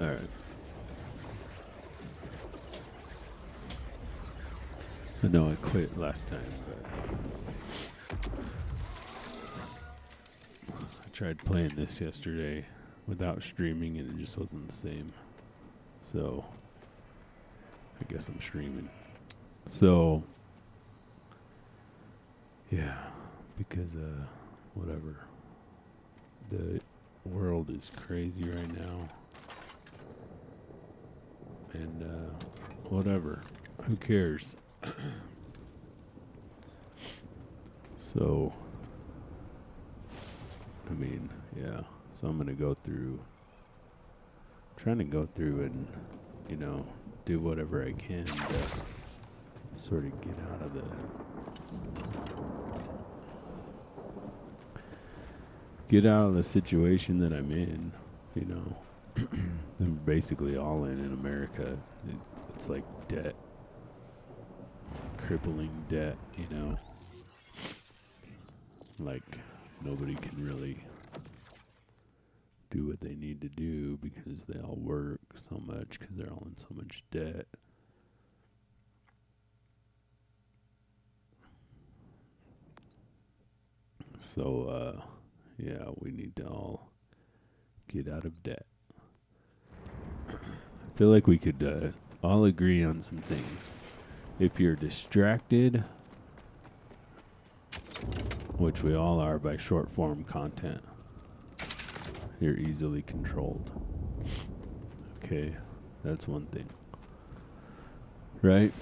All right. I know I quit last time, but I tried playing this yesterday without streaming and it just wasn't the same. So I guess I'm streaming. So yeah, because whatever. The world is crazy right now. And whatever. Who cares? So I mean, yeah. So I'm gonna go through trying to go through and, you know, do whatever I can to sort of get out of the situation that I'm in, you know. I'm basically all in America. It's like debt. Crippling debt, you know. Like nobody can really do what they need to do because they all work so much because they're all in so much debt. So, yeah, we need to all get out of debt. I feel like we could all agree on some things. If you're distracted, which we all are by short form content, you're easily controlled. Okay, that's one thing. Right?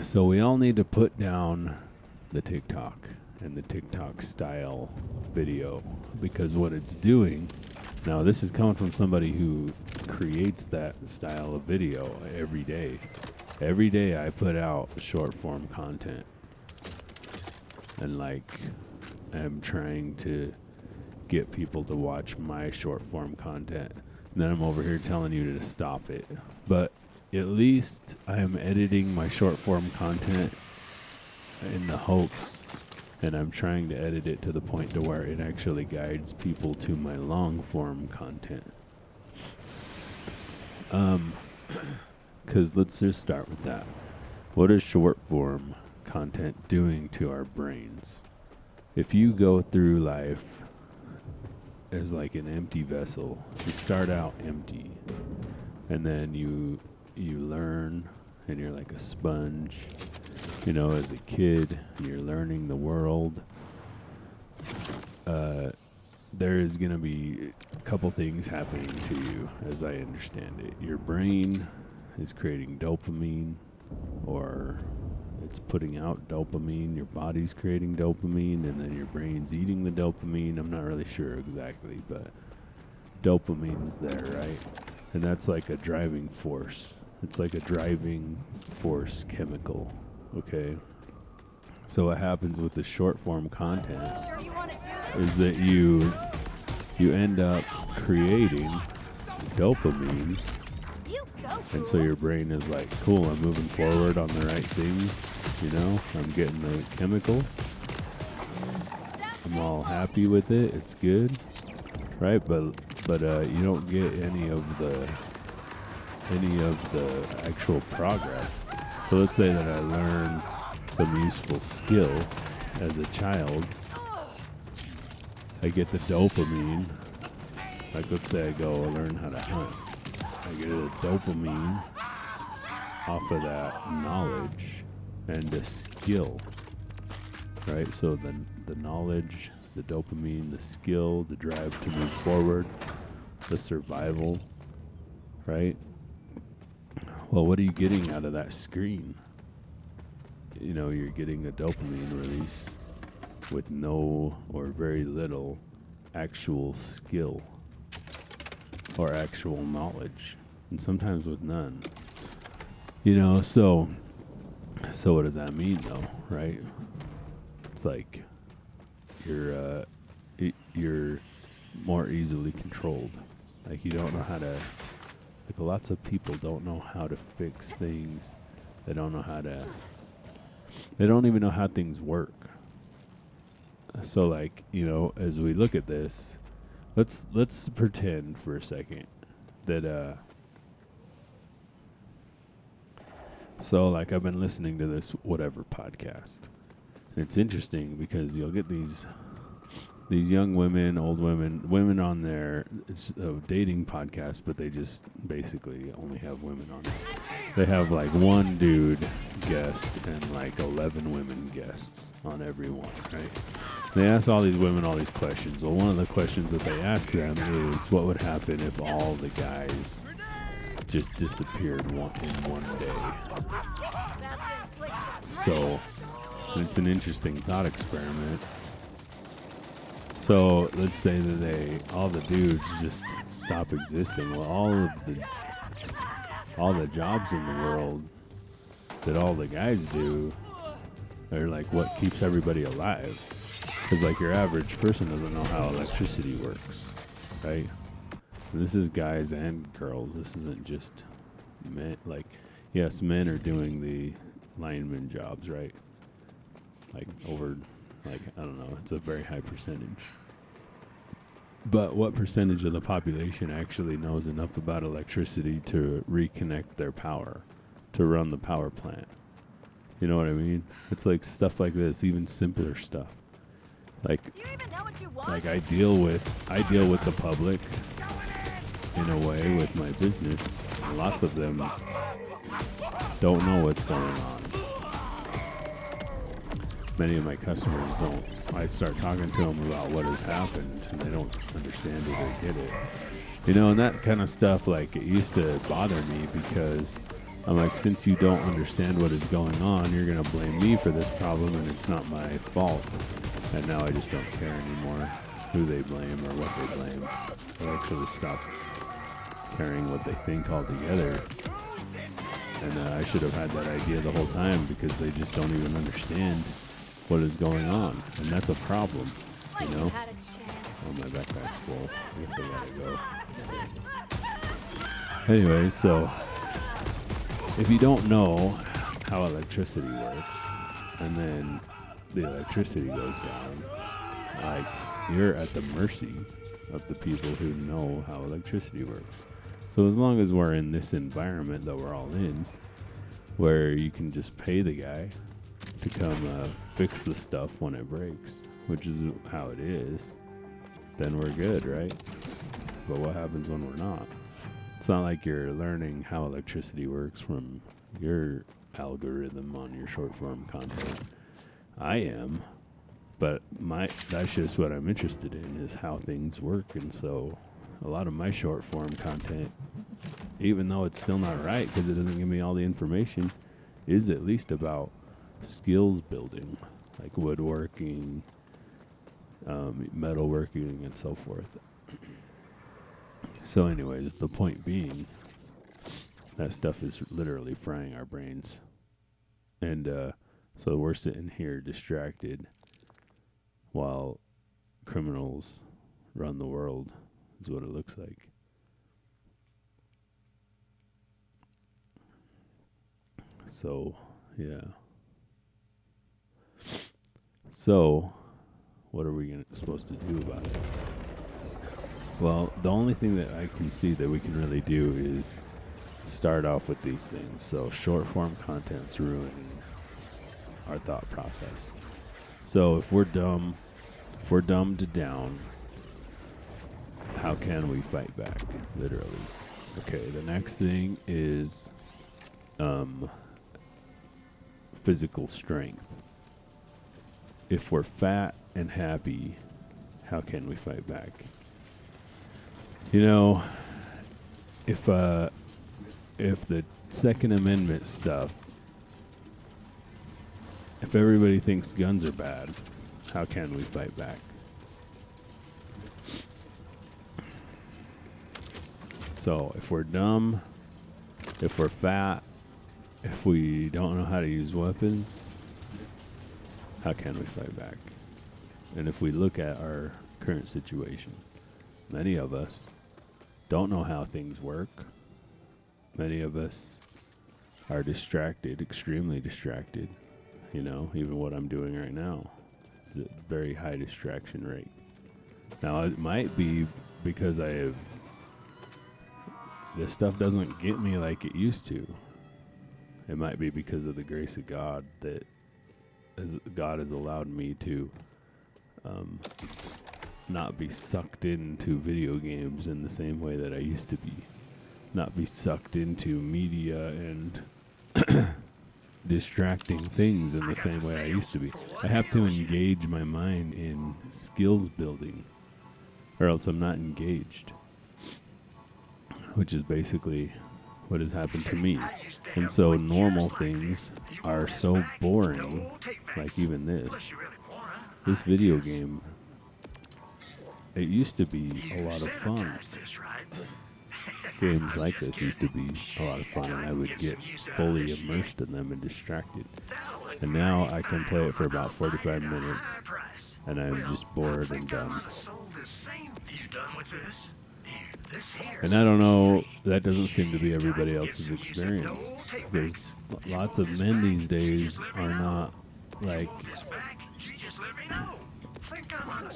So we all need to put down the TikTok and the TikTok style video, because what it's doing, now this is coming from somebody who creates that style of video every day. Every day I put out short form content, and like I'm trying to get people to watch my short form content, and then I'm over here telling you to stop it. But at least I am editing my short form content in the hopes, and I'm trying to edit it to the point to where it actually guides people to my long form content. Because let's just start with that. What is short form content doing to our brains? If you go through life as like an empty vessel, you start out empty, and then you learn, and you're like a sponge. You know, as a kid, you're learning the world. There is going to be a couple things happening to you, as I understand it. Your brain is creating dopamine, or it's putting out dopamine. Your body's creating dopamine, and then your brain's eating the dopamine. I'm not really sure exactly, but dopamine's there, right? And that's like a driving force. It's like a driving force chemical, okay? So what happens with the short form content is that you end up creating dopamine, and so your brain is like, cool, I'm moving forward on the right things, you know, I'm getting the chemical, I'm all happy with it, it's good, right? But you don't get any of the actual progress. So let's say that I learn some useful skill as a child. I get the dopamine. Like let's say I go learn how to hunt. I get a dopamine off of that knowledge and the skill. Right? So the knowledge, the dopamine, the skill, the drive to move forward, the survival, right? Well, what are you getting out of that screen? You know, you're getting a dopamine release with no or very little actual skill or actual knowledge, and sometimes with none. You know, so what does that mean though, right? It's like you're more easily controlled. Like you don't know how to, like lots of people don't know how to fix things. They don't even know how things work. So like, you know, as we look at this, let's pretend for a second that So, like, I've been listening to this whatever podcast. And it's interesting because you'll get these young women, old women on there. It's a dating podcast, but they just basically only have women on it. They have like one dude guest and like 11 women guests on every one, right? They ask all these women all these questions. Well, one of the questions that they ask them is, what would happen if all the guys just disappeared in one day? So it's an interesting thought experiment. So let's say that all the dudes just stop existing. Well, all the jobs in the world that all the guys do are like what keeps everybody alive. Because like your average person doesn't know how electricity works, right? And this is guys and girls. This isn't just men. Like, yes, men are doing the lineman jobs, right? Like over, like, I don't know, it's a very high percentage. But what percentage of the population actually knows enough about electricity to reconnect their power, to run the power plant? You know what I mean? It's like stuff like this, even simpler stuff. Like, I deal with the public in a way with my business. Lots of them don't know what's going on. Many of my customers don't. I start talking to them about what has happened, and they don't understand it or get it. You know, and that kind of stuff, like, it used to bother me because I'm like, since you don't understand what is going on, you're going to blame me for this problem, and it's not my fault. And now I just don't care anymore who they blame or what they blame. I actually stop caring what they think altogether. And I should have had that idea the whole time because they just don't even understand what is going on. And that's a problem, you know? Oh, my backpack's full. I guess I gotta go. Anyway, so if you don't know how electricity works, and then the electricity goes down, like, you're at the mercy of the people who know how electricity works. So as long as we're in this environment that we're all in, where you can just pay the guy to come fix the stuff when it breaks, which is how it is, then we're good, right? But what happens when we're not? It's not like you're learning how electricity works from your algorithm on your short form content. I am, but that's just what I'm interested in, is how things work. And so a lot of my short form content, even though it's still not right because it doesn't give me all the information, is at least about skills building, like woodworking, metalworking, and so forth. So anyways, the point being, that stuff is literally frying our brains. And so we're sitting here distracted while criminals run the world, is what it looks like. So, yeah. So, what are we supposed to do about it? Well, the only thing that I can see that we can really do is start off with these things. So, short form content's ruining our thought process. So, if we're dumbed down, how can we fight back? Literally. Okay, the next thing is physical strength. If we're fat and happy, how can we fight back? You know, if the Second Amendment stuff, if everybody thinks guns are bad, how can we fight back? So if we're dumb, if we're fat, if we don't know how to use weapons, how can we fight back? And if we look at our current situation, many of us don't know how things work. Many of us are distracted, extremely distracted. You know, even what I'm doing right now is a very high distraction rate. Now, it might be because this stuff doesn't get me like it used to. it might be because of the grace of God that God has allowed me to not be sucked into video games in the same way that I used to be. Not be sucked into media and distracting things in the same way I used to be. I have to engage my mind in skills building, or else I'm not engaged, which is basically what has happened to me. And so normal things are so boring, like even this video game. It used to be a lot of fun. Games like this used to be a lot of fun, and I would get fully immersed in them and distracted. And now I can play it for about 45 minutes, and I'm just bored and done. And I don't know, that doesn't seem to be everybody else's experience. There's lots of men these days are not like,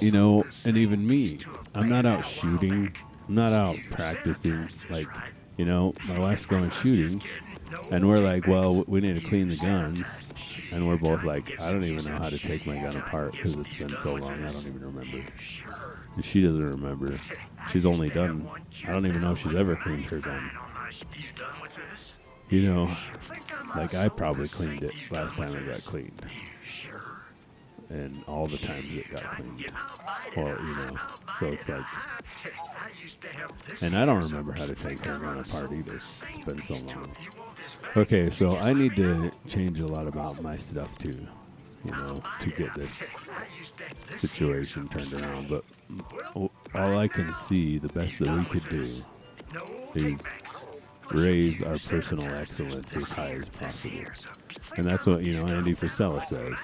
you know, and even me, I'm not out shooting. I'm not out practicing. Like, you know, my wife's going shooting, and we're like, well, we need to clean the guns. And we're both like, I don't even know how to take my gun apart because it's been so long, I don't even remember. And she doesn't remember. She's only done, I don't even know if she's ever cleaned her gun. You know, like I probably cleaned it last time it got cleaned. And all the times it got cleaned. Well, you know, so it's like, and I don't remember how to take her gun apart either. It's been so long. Okay, so I need to change a lot about my stuff too, you know, to get this situation turned around. But all I can see, the best that we could do is raise our personal excellence as high as possible. And that's what, you know, Andy Frisella says.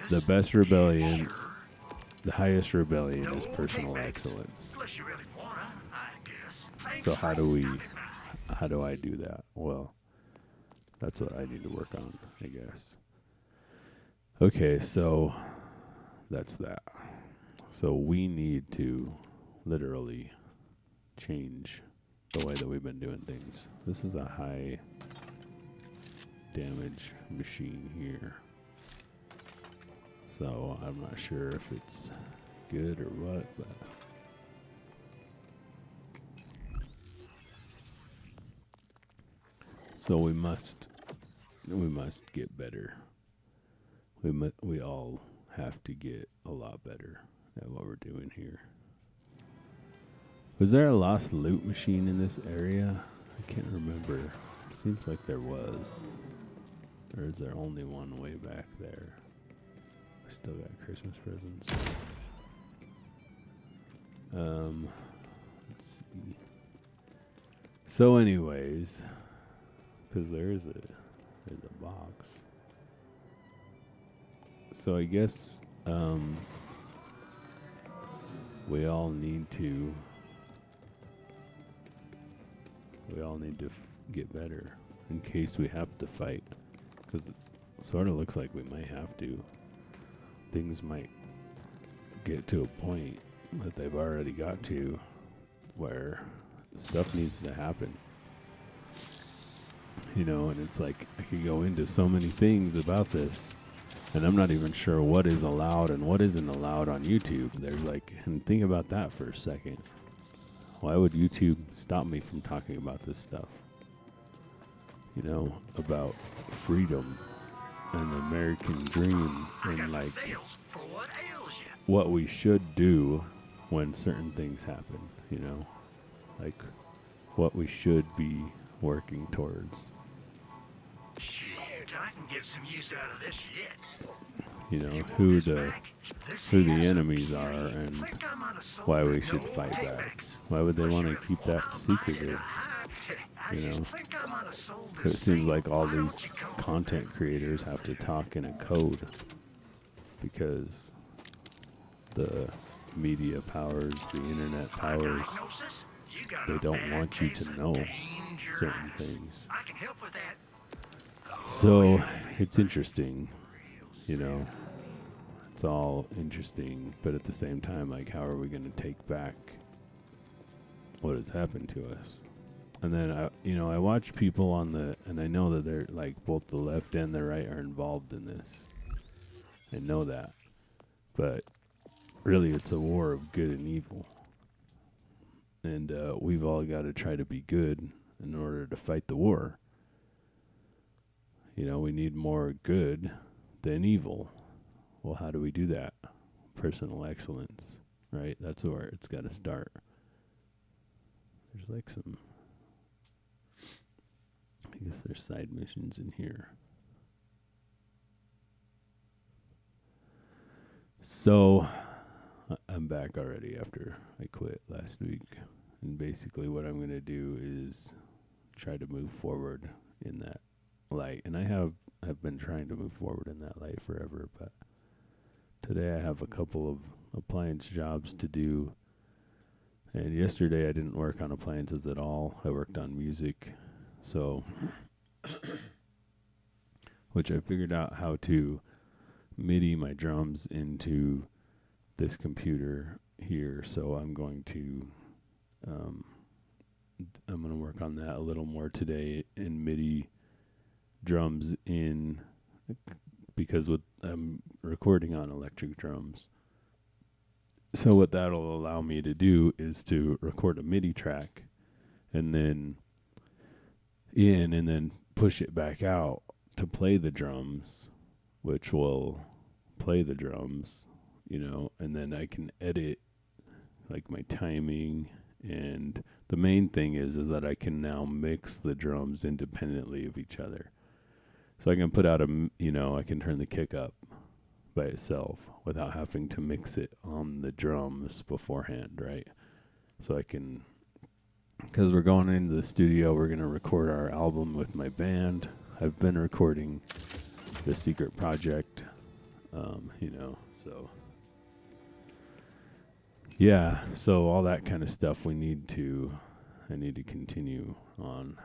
The best rebellion, the highest rebellion is personal excellence. So how do I do that? Well, that's what I need to work on, I guess. Okay, so that's that. So we need to literally change the way that we've been doing things. This is a high damage machine here. So I'm not sure if it's good or what, but so we must get better. We all have to get a lot better at what we're doing here. Was there a lost loot machine in this area? I can't remember. Seems like there was. Or is there only one way back there? I still got Christmas presents. Let's see. So anyways, because there's a box. So I guess we all need to get better in case we have to fight, because it sort of looks like we might have to. Things might get to a point that they've already got to where stuff needs to happen. You know, and it's like I could go into so many things about this, and I'm not even sure what is allowed and what isn't allowed on YouTube. There's like, and think about that for a second. Why would YouTube stop me from talking about this stuff? You know, about freedom and the American dream and like what we should do when certain things happen, you know, like what we should be working towards. Shoot, I can get some use out of this yet. You know, who the enemies are and why we should fight back. Why would they want to keep that secretive? You know, it seems like all these content creators have to talk in a code because the media powers, the internet powers, they don't want you to know certain things. So it's interesting, you know, it's all interesting, but at the same time, like, how are we going to take back what has happened to us? And then you know, I watch people and I know that they're like both the left and the right are involved in this. I know that. But really, it's a war of good and evil. And we've all got to try to be good in order to fight the war. You know, we need more good than evil. Well, how do we do that? Personal excellence, right? That's where it's got to start. There's like some, I guess there's side missions in here. So, I'm back already after I quit last week. And basically what I'm going to do is try to move forward in that light. And I've been trying to move forward in that light forever, but today I have a couple of appliance jobs to do. And yesterday I didn't work on appliances at all. I worked on music. So, which I figured out how to MIDI my drums into this computer here. So I'm going to work on that a little more today and MIDI drums in, because I'm recording on electric drums. So what that'll allow me to do is to record a MIDI track and then push it back out to play the drums, which will play the drums, you know, and then I can edit like my timing. And the main thing is that I can now mix the drums independently of each other. So I can put out I can turn the kick up by itself without having to mix it on the drums beforehand, right? So I can, because we're going into the studio, we're going to record our album with my band. I've been recording The Secret Project, so yeah, so all that kind of stuff I need to continue on.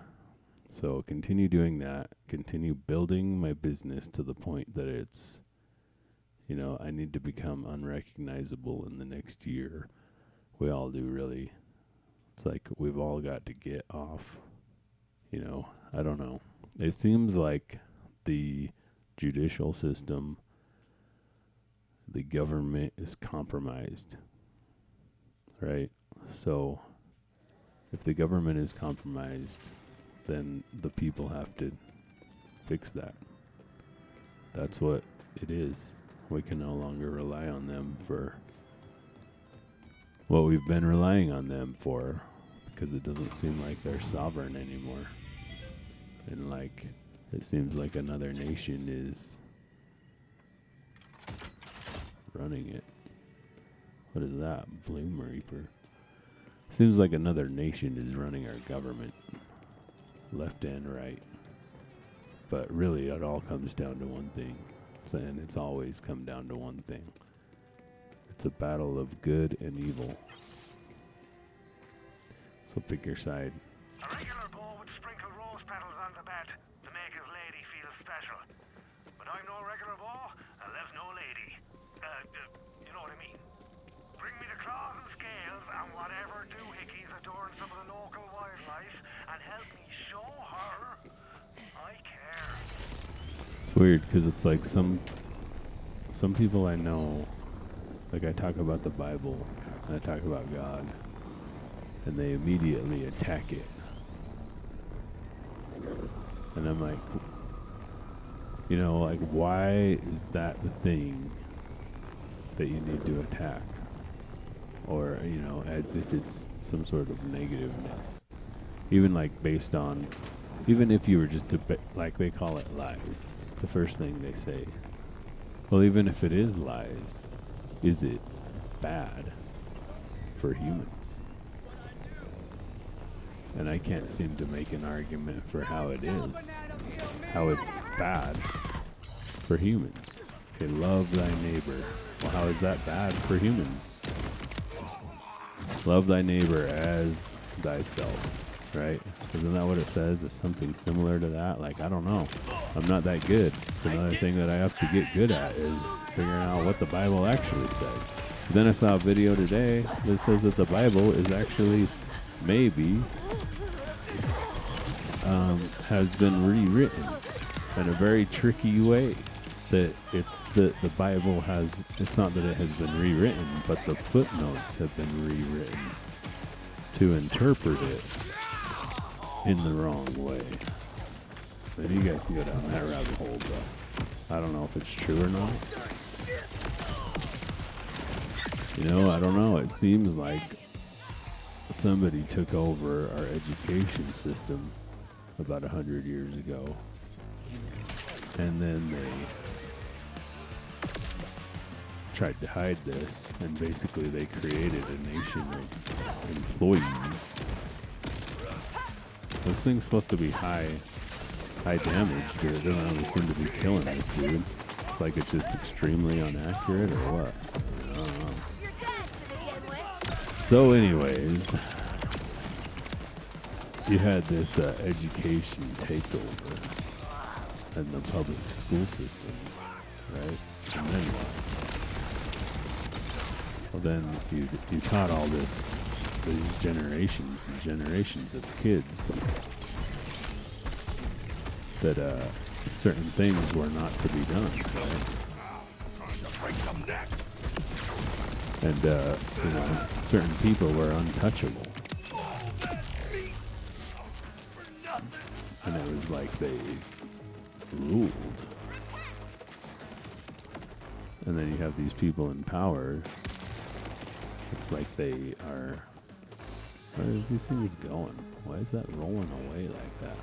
So continue doing that, continue building my business to the point that it's, you know, I need to become unrecognizable in the next year. We all do, really. It's like we've all got to get off, you know, I don't know. It seems like the judicial system, the government is compromised, right? So if the government is compromised, then the people have to fix that. That's what it is. We can no longer rely on them for what we've been relying on them for, because it doesn't seem like they're sovereign anymore. And like, it seems like another nation is running it. What is that? Bloom Reaper. Seems like another nation is running our government, left and right. But really, it all comes down to one thing. And it's always come down to one thing. It's a battle of good and evil. So pick your side. A regular beau would sprinkle rose petals on the bed to make his lady feel special. But I'm no regular beau, and there's no lady. You know what I mean? Bring me the claws and scales and whatever doohickeys adorn some of the local wildlife, and help me show her I care. It's weird because it's like some people I know, like I talk about the Bible and I talk about God, and they immediately attack it. And I'm like, you know, like, why is that the thing that you need to attack? Or, you know, as if it's some sort of negativeness. Even like based on, even if you were just, like they call it lies. It's the first thing they say. Well, even if it is lies, is it bad for humans? And I can't seem to make an argument for how it is, how it's bad for humans. Okay, love thy neighbor. Well, how is that bad for humans? Love thy neighbor as thyself, right? Isn't that what it says? It's something similar to that. Like, I don't know. I'm not that good. It's another thing that I have to get good at is figuring out what the Bible actually says. But then I saw a video today that says that the Bible is actually maybe has been rewritten in a very tricky way. That it's the Bible has, it's not that it has been rewritten, but the footnotes have been rewritten to interpret it in the wrong way. And you guys can go down that rabbit hole, but I don't know if it's true or not. You know, I don't know. It seems like somebody took over our education system about 100 years ago, and then they tried to hide this, and basically they created a nation of employees. This thing's supposed to be high damage, but it doesn't really seem to be killing this dude. It's like it's just extremely inaccurate, or what? I don't know. So anyways, you had this education takeover in the public school system, right? And then what? Well, then you taught all these generations and generations of kids that certain things were not to be done, right? And you know, certain people were untouchable, and it was like they ruled. And then you have these people in power. It's like they are. Where is these things going? Why is that rolling away like that?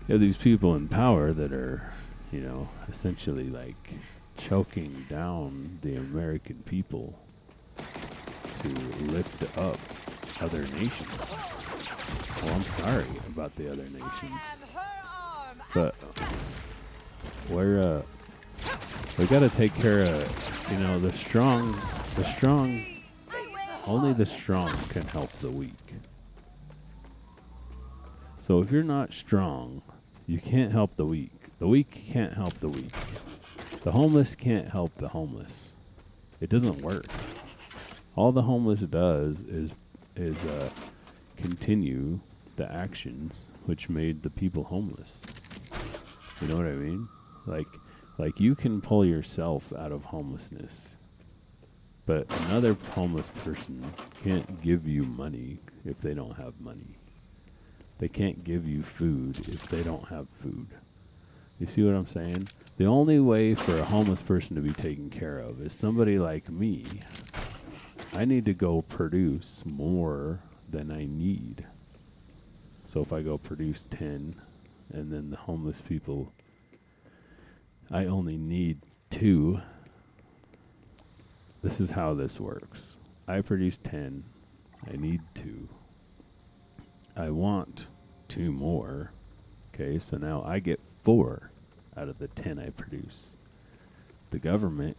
You have these people in power that are, you know, essentially like choking down the American people to lift up other nations. Well, I'm sorry about the other nations, but we got to take care of, you know, the strong. Only the strong can help the weak. So if you're not strong, you can't help the weak. The weak can't help the weak. The homeless can't help the homeless. It doesn't work. All the homeless does is continue the actions which made the people homeless. You know what I mean? Like you can pull yourself out of homelessness, but another homeless person can't give you money if they don't have money. They can't give you food if they don't have food. You see what I'm saying? The only way for a homeless person to be taken care of is somebody like me. I need to go produce more than I need. So if I go produce 10, and then the homeless people, I only need 2. This is how this works. I produce 10. I need 2. I want 2 more. Okay, so now I get 4 out of the 10 I produce. The government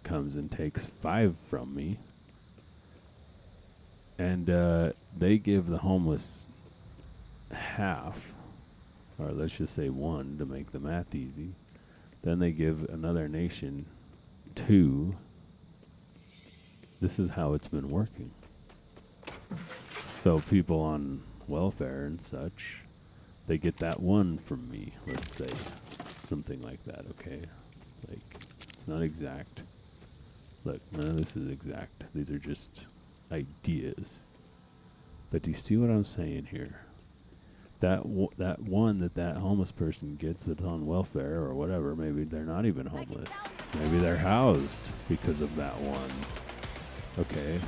comes and takes 5 from me, and they give the homeless half, or let's just say 1 to make the math easy. Then they give another nation 2. This is how it's been working. So people on welfare and such, they get that 1 from me, let's say. Something like that, okay? Like, it's not exact. Look, none of this is exact. These are just ideas. But do you see what I'm saying here? That one that homeless person gets that's on welfare or whatever, maybe they're not even homeless. Maybe they're housed because of that 1. Okay,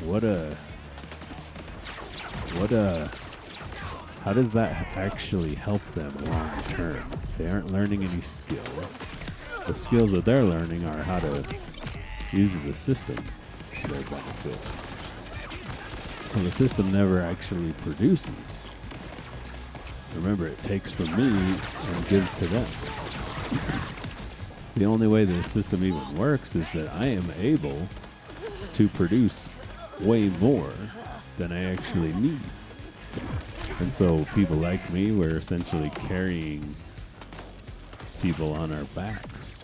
how does that actually help them long term? They aren't learning any skills. The skills that they're learning are how to use the system to their benefit. Well, the system never actually produces. Remember, it takes from me and gives to them. The only way the system even works is that I am able to produce way more than I actually need. And so people like me, we're essentially carrying people on our backs,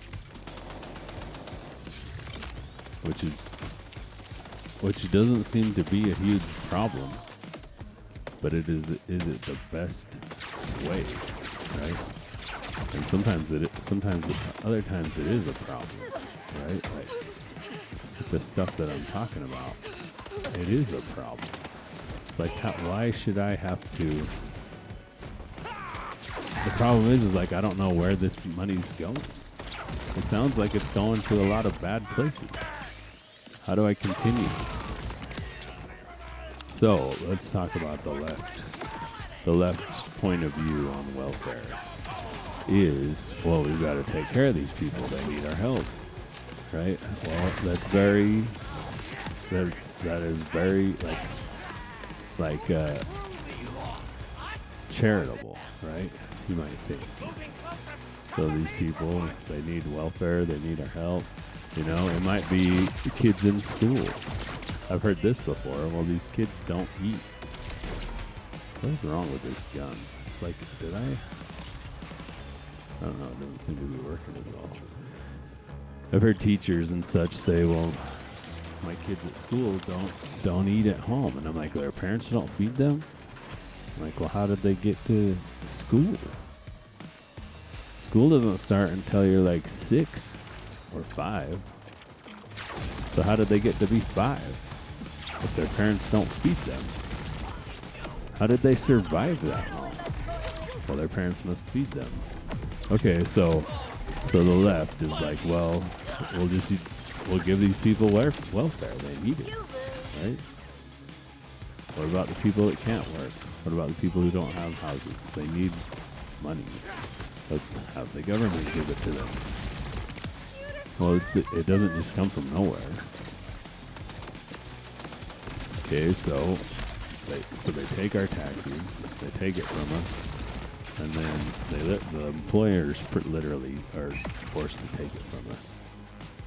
which doesn't seem to be a huge problem, but is it the best way, right? And other times it is a problem, right? Like the stuff that I'm talking about, it is a problem. It's like, why should I have to? The problem is like I don't know where this money's going. It sounds like it's going to a lot of bad places. How do I continue? So let's talk about the left. The left's point of view on welfare is, well, we've got to take care of these people that need our help, right? Well, that is very charitable, right? You might think. So these people, they need welfare, they need our help. You know, it might be kids in school. I've heard this before. Well, these kids don't eat. What is wrong with this gun? It's like, I don't know, it doesn't seem to be working at all. I've heard teachers and such say, well, my kids at school don't eat at home. And I'm like, their parents don't feed them? I'm like, well, how did they get to school? School doesn't start until you're like 6 or 5. So how did they get to be 5 if their parents don't feed them? How did they survive that long? Well, their parents must feed them. Okay, so the left is like, well, we'll give these people welfare. They need it, right? What about the people that can't work? What about the people who don't have houses? They need money. Let's have the government give it to them. Well, it doesn't just come from nowhere. Okay, so they take our taxes, they take it from us, and then the employers literally are forced to take it from us.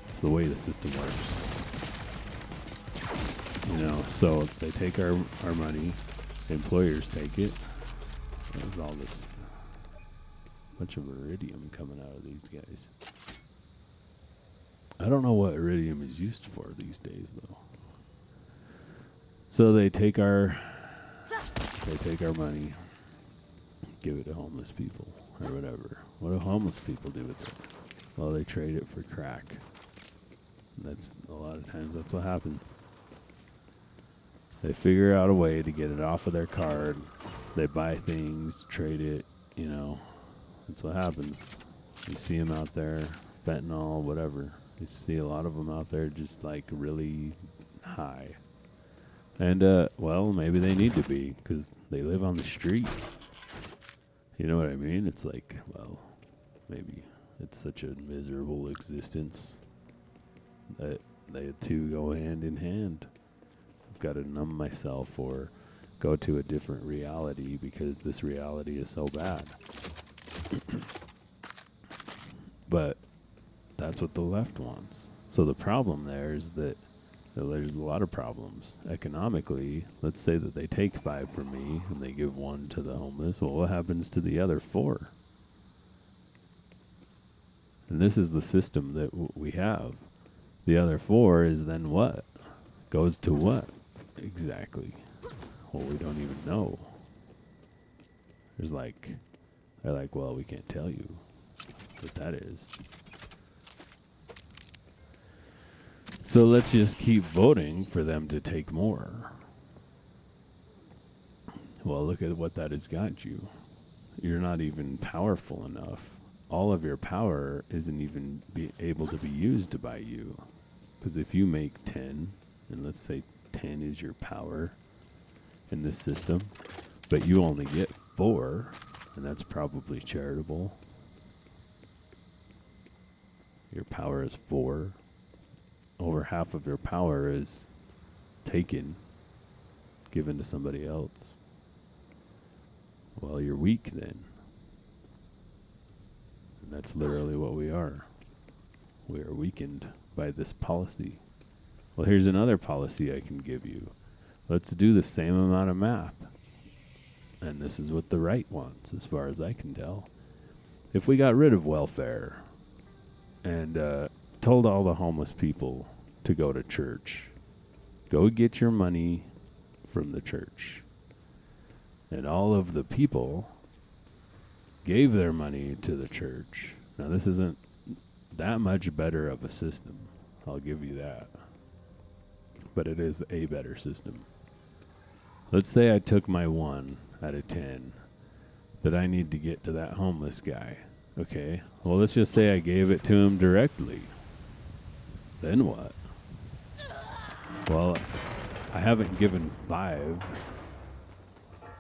It's the way the system works. You know, so they take our money, the employers take it. There's all this bunch of iridium coming out of these guys. I don't know what iridium is used for these days, though. So they take our money, give it to homeless people or whatever. What do homeless people do with it? Well, they trade it for crack. That's a lot of times that's what happens. They figure out a way to get it off of their card. They buy things, trade it, you know. That's what happens. You see them out there, fentanyl, whatever. You see a lot of them out there just like really high. And, well, maybe they need to be because they live on the street. You know what I mean? It's like, well, maybe it's such a miserable existence that they two go hand in hand. I've got to numb myself or go to a different reality because this reality is so bad. But that's what the left wants. So the problem there is that there's a lot of problems. Economically, let's say that they take 5 from me and they give 1 to the homeless. Well, what happens to the other 4? And this is the system that we have. The other 4 is then what? Goes to what? Exactly. Well, we don't even know. They're like, well, we can't tell you what that is. So let's just keep voting for them to take more. Well, look at what that has got you. You're not even powerful enough. All of your power isn't even able to be used by you. Because if you make 10, and let's say 10 is your power in this system, but you only get 4, and that's probably charitable. Your power is 4. Over half of your power is taken, given to somebody else. Well, you're weak then. And that's literally what we are. We are weakened by this policy. Well, here's another policy I can give you. Let's do the same amount of math. And this is what the right wants, as far as I can tell. If we got rid of welfare and told all the homeless people to go to church, go get your money from the church, and all of the people gave their money to the church. Now, this isn't that much better of a system. I'll give you that. But it is a better system. Let's say I took my 1 out of 10 that I need to get to that homeless guy. Okay. Well, let's just say I gave it to him directly. Then what? Well, I haven't given 5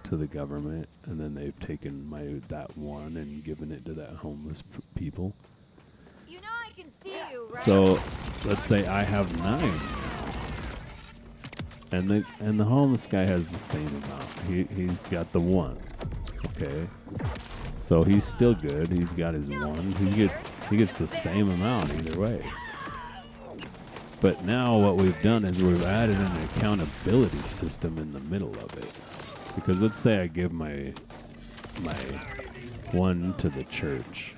to the government, and then they've taken that 1 and given it to that homeless people. You know I can see you, right? So let's say I have 9 now, and the homeless guy has the same amount. He's got the 1. Okay, so he's still good. He's got his 1. He gets the same amount either way. But now what we've done is we've added an accountability system in the middle of it. Because let's say I give my 1 to the church,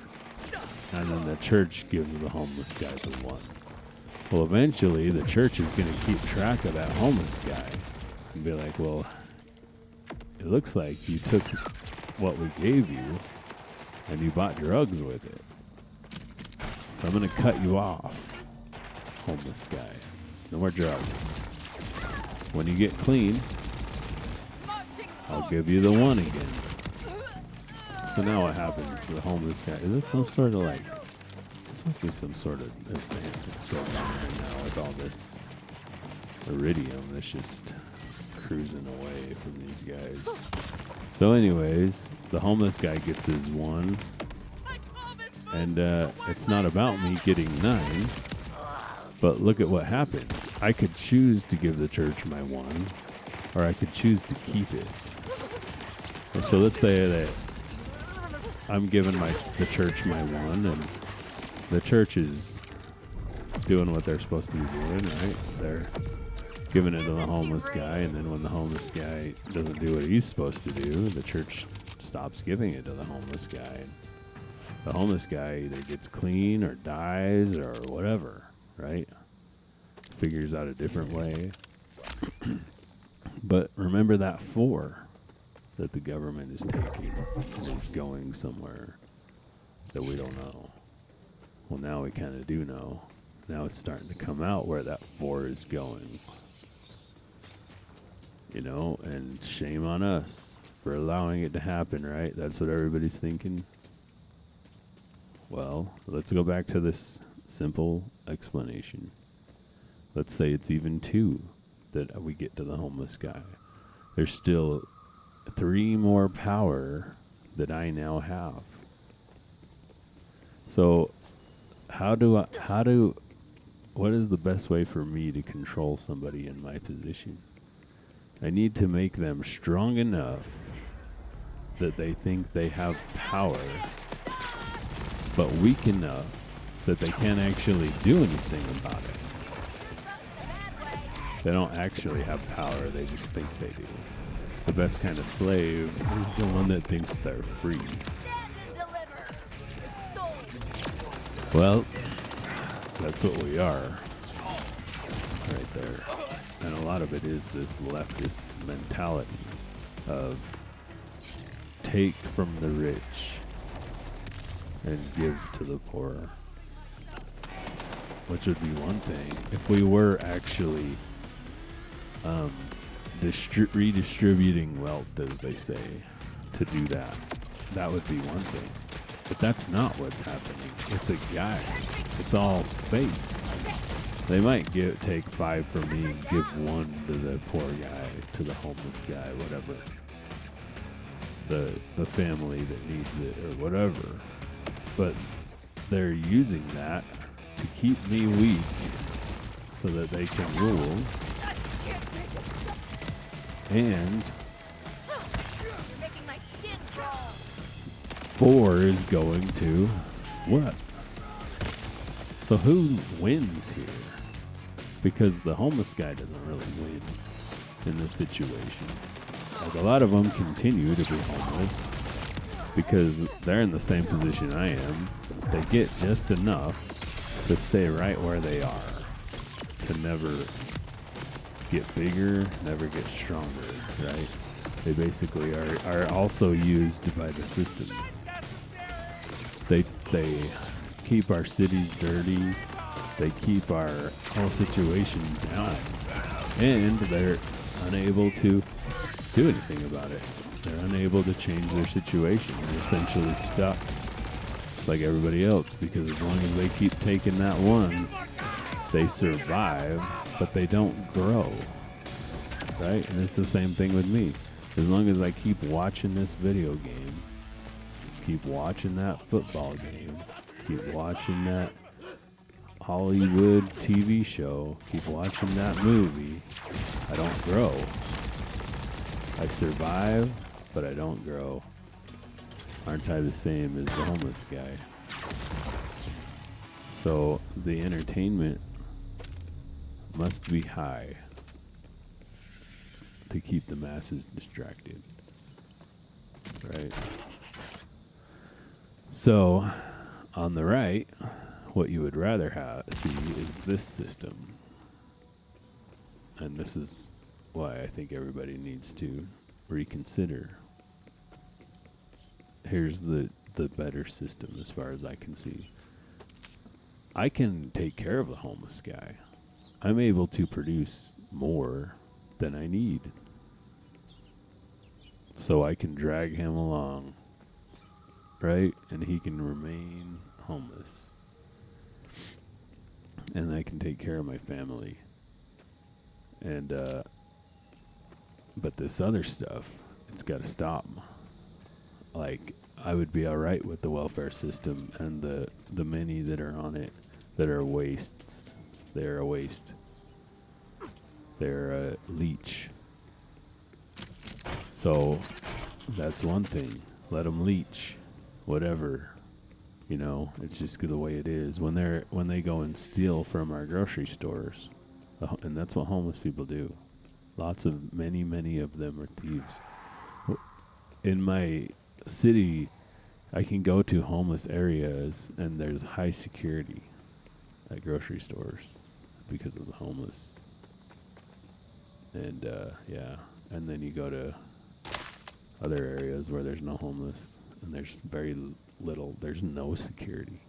and then the church gives the homeless guy the 1. Well, eventually the church is going to keep track of that homeless guy and be like, well, it looks like you took what we gave you and you bought drugs with it. So I'm going to cut you off, homeless guy. No more drugs. When you get clean, I'll give you the 1 again. So now what happens? The homeless guy, is this some sort of like, this must be some sort of event that's going on right now with all this iridium that's just cruising away from these guys. So anyways, the homeless guy gets his 1, and it's not about me getting 9, but look at what happened. I could choose to give the church my 1, or I could choose to keep it. And so let's say that I'm giving the church my 1, and the church is doing what they're supposed to be doing, right? They're giving it to the homeless guy, and then when the homeless guy doesn't do what he's supposed to do, the church stops giving it to the homeless guy. The homeless guy either gets clean or dies or whatever, right? Figures out a different way. But remember that 4 that the government is taking is going somewhere that we don't know. Well, now we kind of do know. Now it's starting to come out where that 4 is going. You know, and shame on us for allowing it to happen, right? That's what everybody's thinking. Well, let's go back to this simple explanation. Let's say it's even 2 that we get to the homeless guy. There's still 3 more power that I now have. So what is the best way for me to control somebody in my position? I need to make them strong enough that they think they have power, but weak enough that they can't actually do anything about it. They don't actually have power, they just think they do. The best kind of slave is the one that thinks they're free. Well, that's what we are, right there. And a lot of it is this leftist mentality of take from the rich and give to the poor. Which would be one thing. If we were actually redistributing wealth, as they say, to do that, that would be one thing. But that's not what's happening. It's a guy. It's all fake. They might take 5 from me and give 1 to the poor guy, to the homeless guy, whatever. The family that needs it or whatever. But they're using that to keep me weak so that they can rule. And 4 is going to what? So who wins here? Because the homeless guy doesn't really win in this situation. Like, a lot of them continue to be homeless because they're in the same position I am. They get just enough to stay right where they are, to never get bigger, never get stronger, right? They basically are also used by the system. They keep our cities dirty. They keep our whole situation down, and they're unable to do anything about it. They're unable to change their situation. They're essentially stuck, just like everybody else, because as long as they keep taking that one, they survive, but they don't grow, right? And it's the same thing with me. As long as I keep watching this video game, keep watching that football game, keep watching that Hollywood TV show, keep watching that movie, I don't grow. I survive, but I don't grow. Aren't I the same as the homeless guy? So the entertainment must be high to keep the masses distracted, right? So on the right, what you would rather see is this system. And this is why I think everybody needs to reconsider. Here's the better system as far as I can see. I can take care of the homeless guy. I'm able to produce more than I need. So I can drag him along, right? And he can remain homeless. And I can take care of my family. And, but this other stuff, it's got to stop. Like, I would be alright with the welfare system and the many that are on it that are wastes. They're a waste. They're a leech. So, that's one thing. Let them leech. Whatever. You know, it's just the way it is. When they go and steal from our grocery stores, and that's what homeless people do. Many of them are thieves. In my city, I can go to homeless areas, and there's high security at grocery stores because of the homeless. And yeah, and then you go to other areas where there's no homeless, and there's very little. There's no security.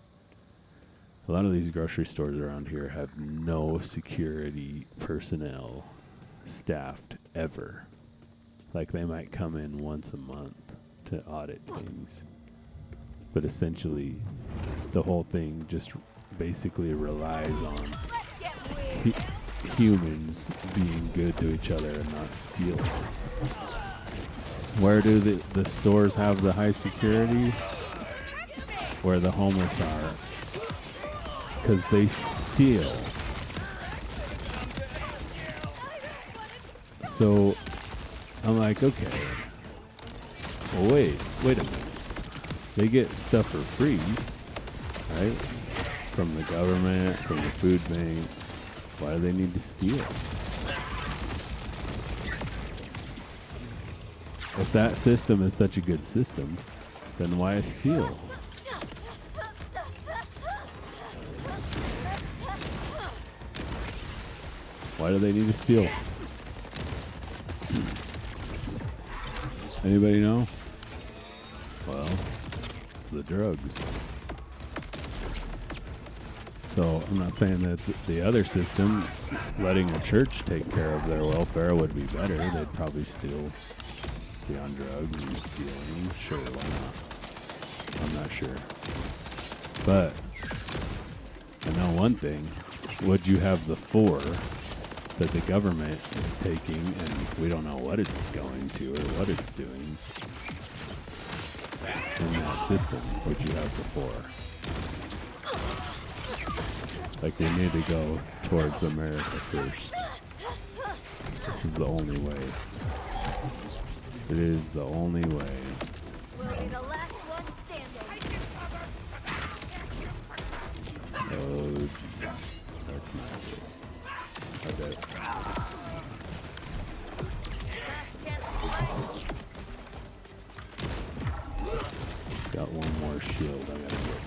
A lot of these grocery stores around here have no security personnel staffed ever. Like, they might come in once a month to audit things. But essentially, the whole thing just basically relies on humans being good to each other and not stealing. Where do the stores have the high security? Where the homeless are. Because they steal. So I'm like, okay. Well, wait a minute. They get stuff for free, right? From the government, from the food bank. Why do they need to steal? If that system is such a good system, then why steal? Why do they need to steal? Anybody know? Well, it's the drugs. So I'm not saying that the other system, letting a church take care of their welfare, would be better. They'd probably still be on drugs and stealing. Sure, why not? I'm not sure. But I know one thing. Would you have the 4 that the government is taking, and we don't know what it's going to or what it's doing in that system? Would you have the 4? Like, we need to go towards America first. This is the only way. It is the only way. We'll be the last one standing. Oh, that's not good. Okay. Last chance to play. It's got one more shield I gotta get.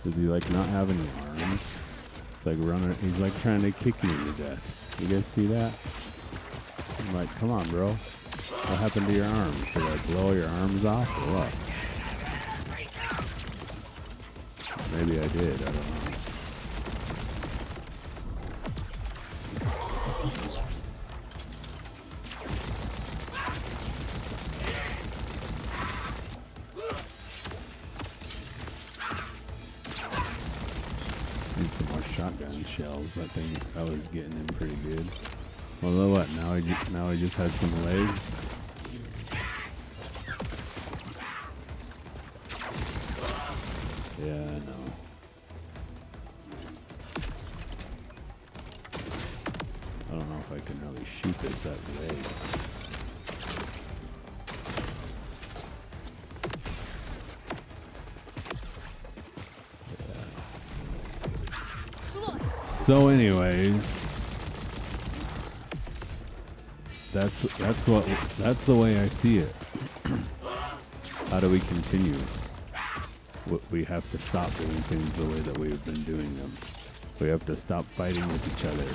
Does he like not have any arms? It's like running. He's like trying to kick you to death. You guys see that? I'm like, come on, bro. What happened to your arms? Did I blow your arms off or what? Maybe I did, I don't know. Need some more shotgun shells. That thing, I was getting in pretty good. Well, what? Now I just had some legs. Yeah, I know. I don't know if I can really shoot this at legs. So anyways, that's the way I see it. How do we continue? We have to stop doing things the way that we've been doing them. We have to stop fighting with each other.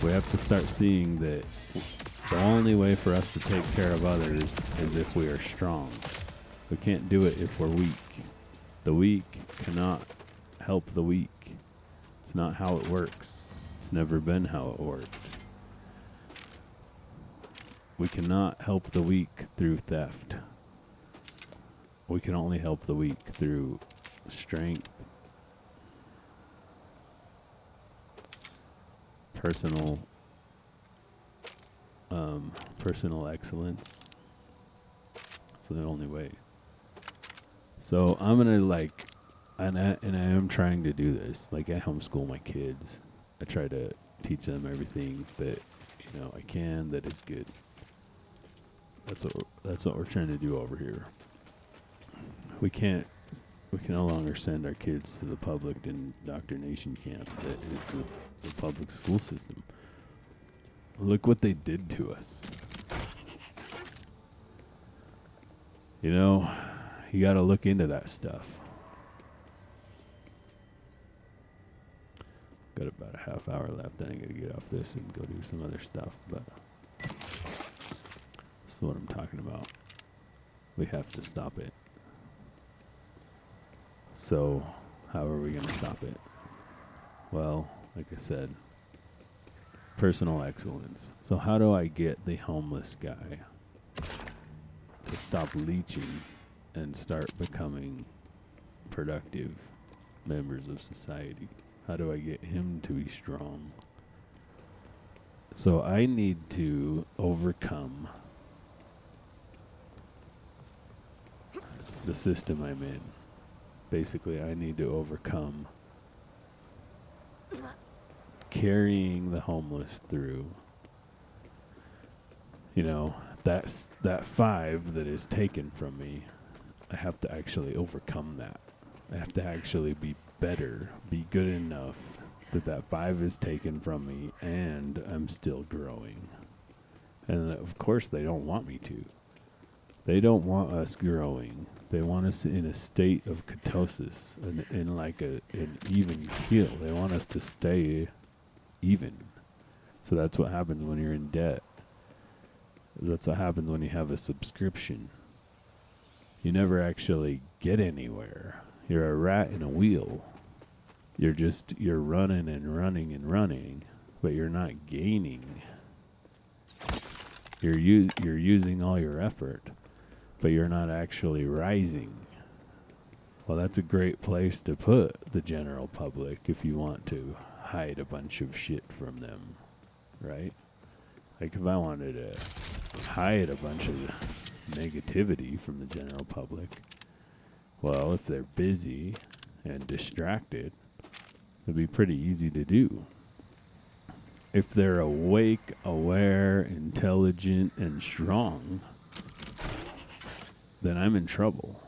We have to start seeing that the only way for us to take care of others is if we are strong. We can't do it if we're weak. The weak cannot help the weak. It's not how it works. It's never been how it worked. We cannot help the weak through theft. We can only help the weak through strength, personal excellence. It's the only way. So I'm gonna and I am trying to do this. Like, I homeschool my kids. I try to teach them everything that I can that is good. That's what we're trying to do over here. We can no longer send our kids to the public indoctrination camp that is the public school system. Look what they did to us. You got to look into that stuff. Got about a half hour left. Then I got to get off this and go do some other stuff. But this is what I'm talking about. We have to stop it. So, how are we going to stop it? Well, like I said, personal excellence. So how do I get the homeless guy to stop leeching and start becoming productive members of society? How do I get him to be strong? So I need to overcome the system I'm in. Basically, I need to overcome carrying the homeless through. That 5 that is taken from me, I have to actually overcome that. I have to actually be better, be good enough that 5 is taken from me and I'm still growing. And of course they don't want me to. They don't want us growing. They want us in a state of ketosis, in like an even keel. They want us to stay even. So that's what happens when you're in debt. That's what happens when you have a subscription. You never actually get anywhere. You're a rat in a wheel. You're running and running and running, but you're not gaining. You're using all your effort, but you're not actually rising. Well, that's a great place to put the general public if you want to hide a bunch of shit from them, right? Like, if I wanted to hide a bunch of negativity from the general public, well, if they're busy and distracted, it'd be pretty easy to do. If they're awake, aware, intelligent, and strong, then I'm in trouble.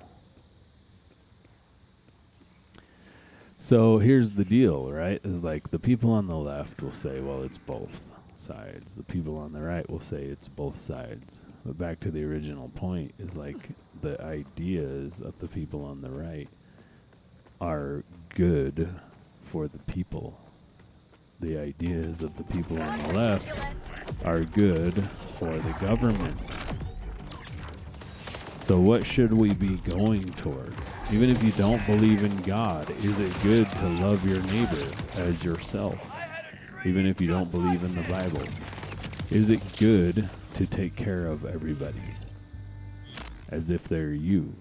So here's the deal, right? Is like the people on the left will say, well, it's both sides. The people on the right will say it's both sides. But back to the original point is like the ideas of the people on the right are good for the people. The ideas of the people on the left are good for the government. So what should we be going towards? Even if you don't believe in God, is it good to love your neighbor as yourself? Even if you don't believe in the Bible, is it good to take care of everybody as if they're you?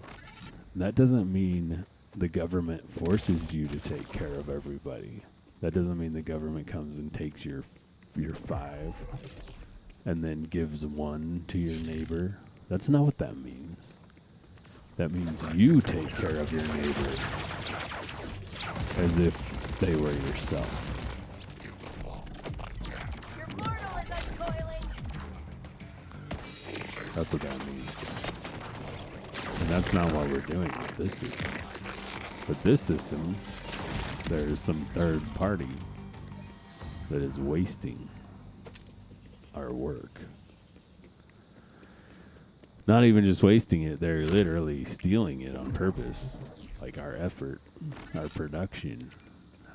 That doesn't mean the government forces you to take care of everybody. That doesn't mean the government comes and takes your 5 and then gives 1 to your neighbor. That's not what that means. That means you take care of your neighbor as if they were yourself. Your portal is uncoiling. That's what that means. And that's not what we're doing with this system. With this system, there's some third party that is wasting our work. Not even just wasting it, they're literally stealing it on purpose. Like our effort, our production,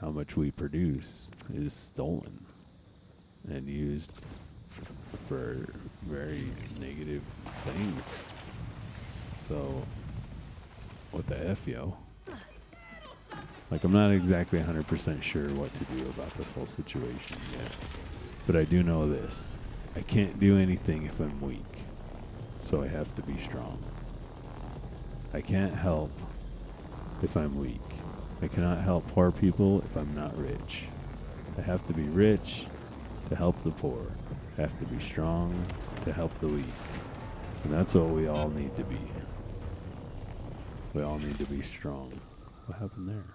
how much we produce is stolen and used for very negative things. So, what the F, yo? Like, I'm not exactly 100% sure what to do about this whole situation yet. But I do know this. I can't do anything if I'm weak. So I have to be strong. I can't help if I'm weak. I cannot help poor people if I'm not rich. I have to be rich to help the poor. I have to be strong to help the weak. And that's what we all need to be. We all need to be strong. What happened there?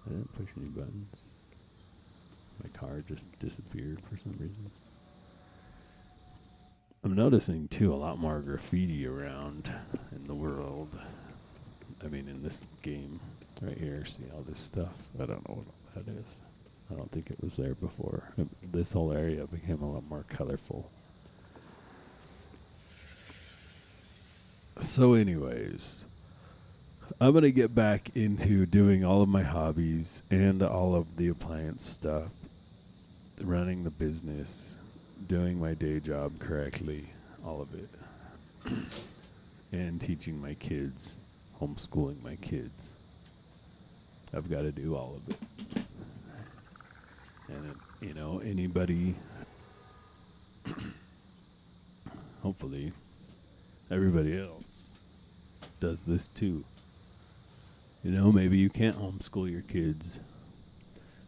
I didn't push any buttons. My car just disappeared for some reason. I'm noticing, too, a lot more graffiti around in the world. I mean, in this game right here. See all this stuff? I don't know what that is. I don't think it was there before. This whole area became a lot more colorful. So anyways, I'm going to get back into doing all of my hobbies and all of the appliance stuff, running the business, doing my day job correctly, all of it, and teaching my kids, homeschooling my kids. I've got to do all of it. And, you know, anybody, hopefully, everybody else does this too. You know, maybe you can't homeschool your kids,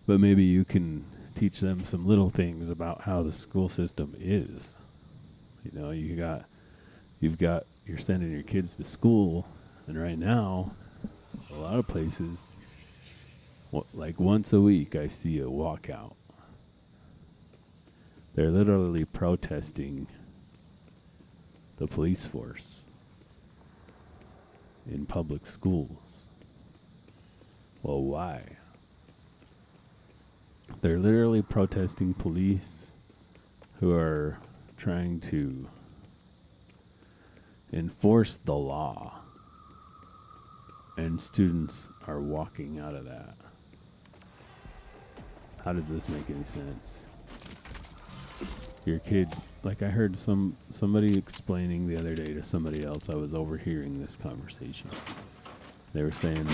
but maybe you can teach them some little things about how the school system is. You know, you're sending your kids to school, and right now, a lot of places, like once a week, I see a walkout. They're literally protesting the police force in public schools. Well, why? They're literally protesting police who are trying to enforce the law, and students are walking out of that. How does this make any sense? Your kid, like I heard somebody explaining the other day to somebody else, I was overhearing this conversation. They were saying,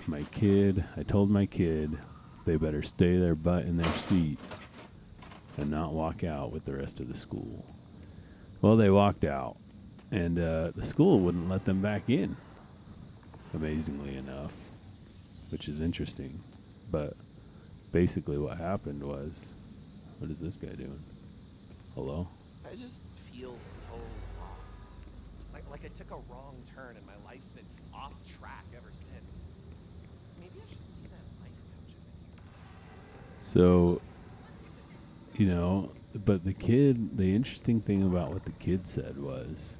my kid, I told my kid they better stay their butt in their seat and not walk out with the rest of the school. Well, they walked out, and the school wouldn't let them back in, amazingly enough, which is interesting. But basically what happened was, what is this guy doing? Hello? I just feel so lost. Like I took a wrong turn and my life's been off track ever since. Maybe I should see that life coach in here. So, you know, but the interesting thing about what the kid said was,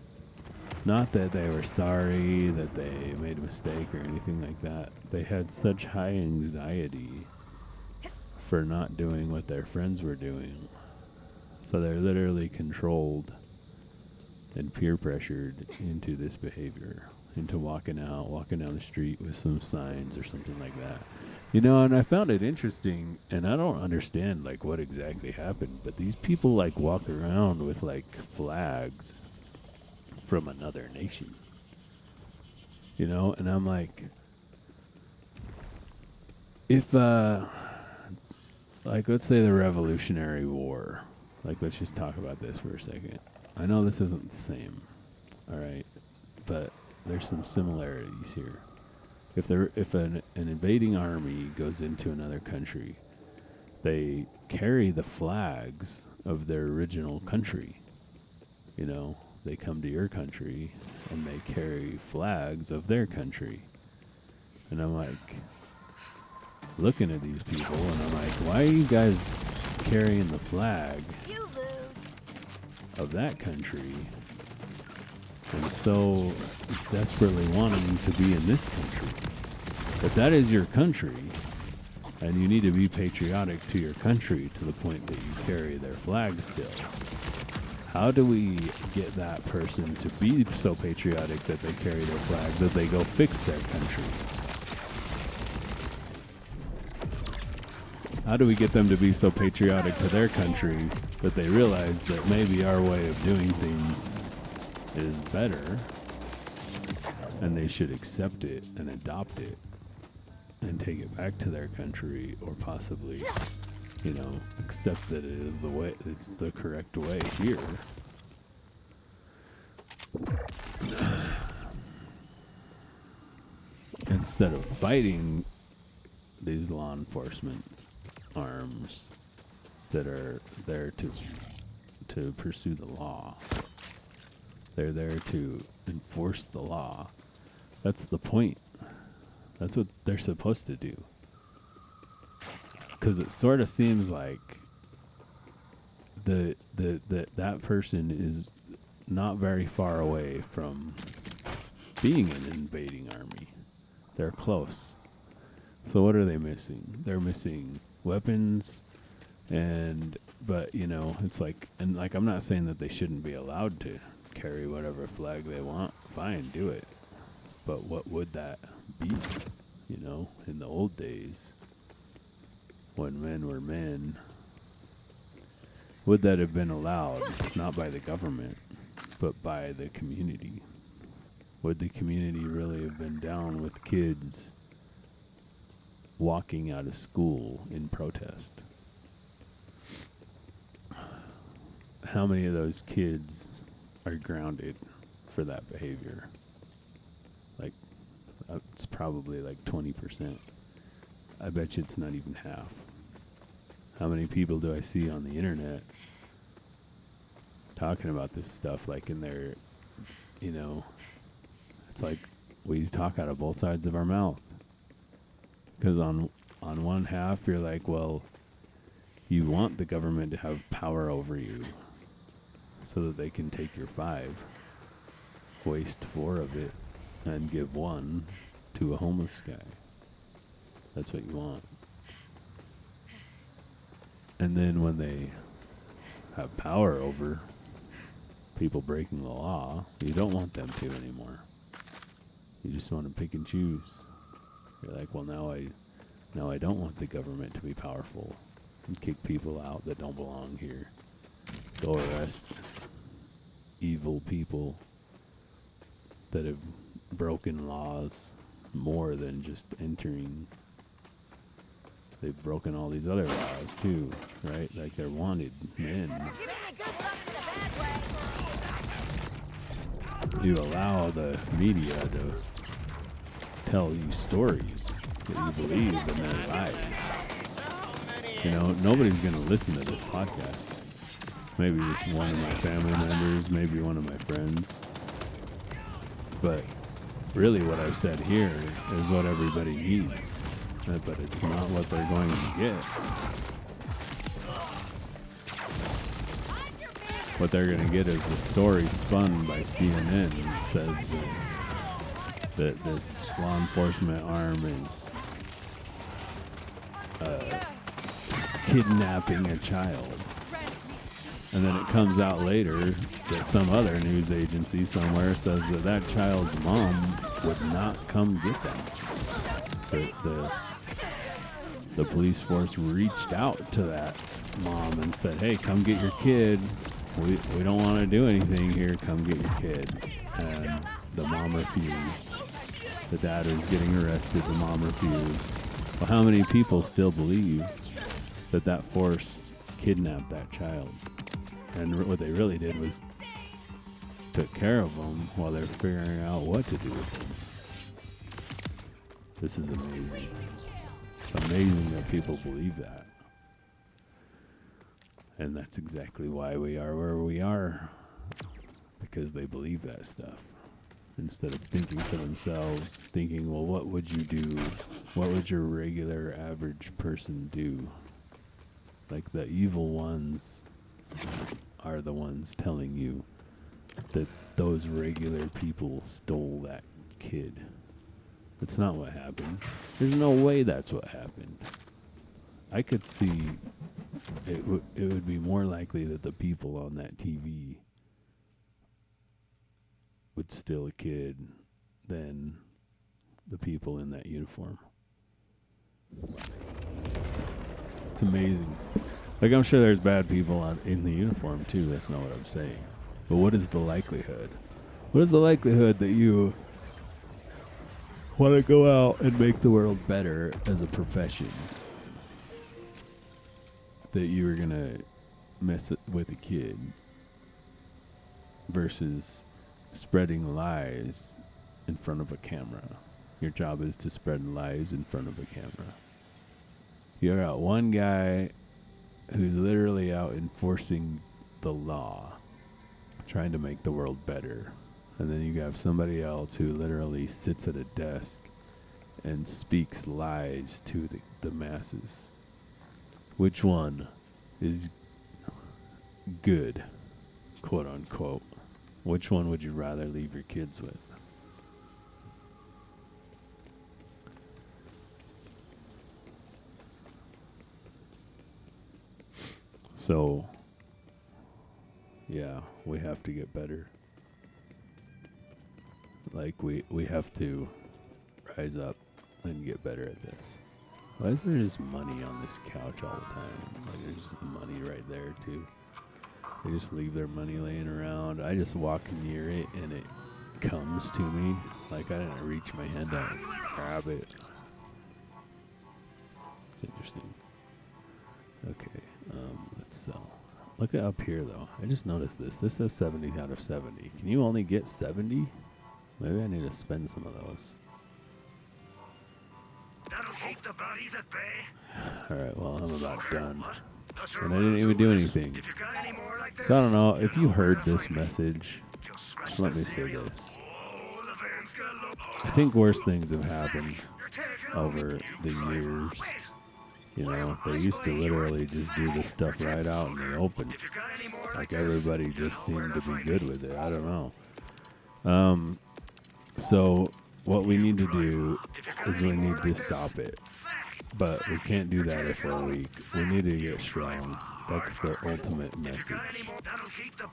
not that they were sorry that they made a mistake or anything like that. They had such high anxiety for not doing what their friends were doing. So they're literally controlled and peer pressured into this behavior, into walking down the street with some signs or something like that. You know, and I found it interesting, and I don't understand like what exactly happened, but these people like walk around with like flags from another nation. You know, and I'm like, if, like, let's say the Revolutionary War. Like, let's just talk about this for a second. I know this isn't the same, all right? But there's some similarities here. If an invading army goes into another country, they carry the flags of their original country. You know, they come to your country and they carry flags of their country. And I'm like, looking at these people, and I'm like, why are you guys carrying the flag You lose. of that country and so desperately wanting to be in this country? If that is your country, and you need to be patriotic to your country to the point that you carry their flag still, how do we get that person to be so patriotic that they carry their flag, that they go fix their country? How do we get them to be so patriotic to their country that they realize that maybe our way of doing things is better and they should accept it and adopt it and take it back to their country, or possibly, you know, accept that it is the way, it's the correct way here. Instead of fighting these law enforcement arms that are there to pursue the law. They're there to enforce the law. That's the point. That's what they're supposed to do. Because it sort of seems like that person is not very far away from being an invading army. They're close. So what are they missing? They're missing weapons, but you know, it's like, and like, I'm not saying that they shouldn't be allowed to carry whatever flag they want. Fine, do it. But what would that be? You know, in the old days, when men were men, would that have been allowed? Not by the government, but by the community. Would the community really have been down with kids walking out of school in protest? How many of those kids are grounded for that behavior? Like, it's probably like 20%. I bet you it's not even half. How many people do I see on the internet talking about this stuff, like in their, you know, it's like we talk out of both sides of our mouth. Because on one half, you're like, well, you want the government to have power over you so that they can take your 5, waste 4 of it, and give 1 to a homeless guy. That's what you want. And then when they have power over people breaking the law, you don't want them to anymore. You just want to pick and choose. You're like, well, now I don't want the government to be powerful and kick people out that don't belong here. Go arrest evil people that have broken laws more than just entering. They've broken all these other laws too, right? Like they're wanted men. You're giving me goosebumps in a bad way. You allow the media to tell you stories that you believe in their lives. You know, nobody's going to listen to this podcast. Maybe one of my family members, maybe one of my friends. But really what I've said here is what everybody needs. But it's not what they're going to get. What they're going to get is the story spun by CNN that says that this law enforcement arm is kidnapping a child. And then it comes out later that some other news agency somewhere says that that child's mom would not come get them. The police force reached out to that mom and said, hey, come get your kid. We don't want to do anything here. Come get your kid. And the mom refused. The dad was getting arrested, the mom refused. Well, how many people still believe that that force kidnapped that child? And what they really did was took care of them while they're figuring out what to do with them. This is amazing. It's amazing that people believe that. And that's exactly why we are where we are. Because they believe that stuff. Instead of thinking for themselves, thinking, well, what would you do? What would your regular average person do? Like the evil ones are the ones telling you that those regular people stole that kid. That's not what happened. There's no way that's what happened. I could see it would be more likely that the people on that TV would steal a kid than the people in that uniform. It's amazing. Like, I'm sure there's bad people in the uniform too. That's not what I'm saying. But what is the likelihood? What is the likelihood that you want to go out and make the world better as a profession? That you were going to mess with a kid versus spreading lies in front of a camera. Your job is to spread lies in front of a camera. You got one guy who's literally out enforcing the law, trying to make the world better. And then you have somebody else who literally sits at a desk and speaks lies to the masses. Which one is good, quote unquote? Which one would you rather leave your kids with? So, yeah, we have to get better. Like, we have to rise up and get better at this. Why is there just money on this couch all the time? Like, there's money right there, too. They just leave their money laying around. I just walk near it, and it comes to me. Like, I didn't reach my hand out and grab it. It's interesting. Okay, let's sell. Look at up here, though. I just noticed this. This says 70 out of 70. Can you only get 70? Maybe I need to spend some of those. That'll keep the bodies at bay. Alright, well, I'm about done. And I didn't even do anything. If you got any more like this, So I don't know, if you heard this message, just let me say this. oh, the van's gonna look. I think worse things have happened over the years. You know, they used to literally just do this stuff right out in the open. If you got any more Like everybody just seemed to be good with it. I don't know. So what we need to do is we need to stop it. But we can't do that if we're weak. We need to get strong. That's the ultimate message.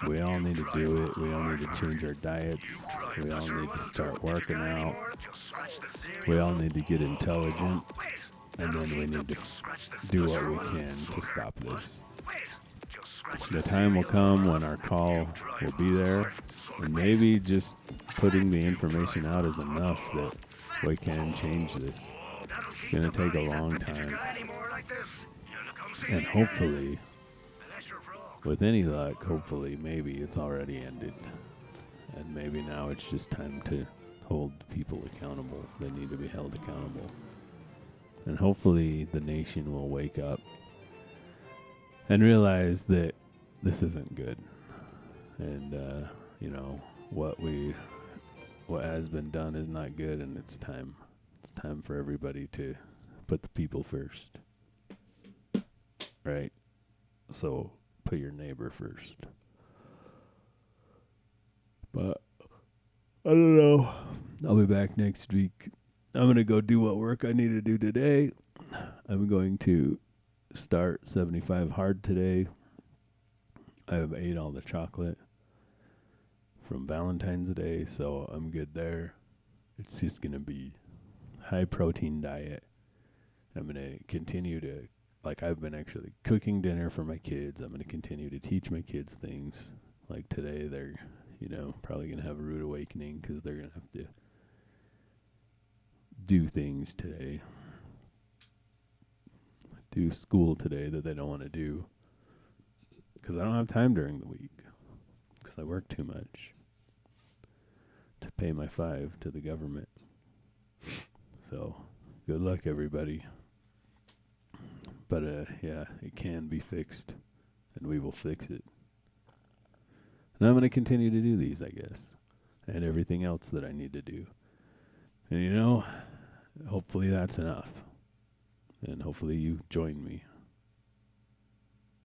We all need to do it. We all need to change our diets. We all need to start working out. We all need to get intelligent. And then we need to do what we can to stop this. The time will come when our call will be there. And maybe just putting the information out is enough that we can change this. It's going to take a long time. And hopefully, with any luck, hopefully, maybe it's already ended. And maybe now it's just time to hold people accountable. They need to be held accountable. And hopefully the nation will wake up and realize that this isn't good. And, you know, what has been done is not good, and it's time. It's time for everybody to put the people first. Right? So put your neighbor first. But I don't know. I'll be back next week. I'm going to go do what work I need to do today. I'm going to start 75 hard today. I have ate all the chocolate from Valentine's Day, so I'm good there. It's just going to be high protein diet. I'm going to continue to, like, I've been actually cooking dinner for my kids. I'm going to continue to teach my kids things. Like today, they're, you know, probably going to have a rude awakening because they're going to have to do things today, do school today that they don't want to do, because I don't have time during the week, because I work too much to pay my 5 to the government. So, good luck, everybody. But, yeah, it can be fixed, and we will fix it. And I'm going to continue to do these, I guess, and everything else that I need to do. And, hopefully that's enough. And hopefully you join me.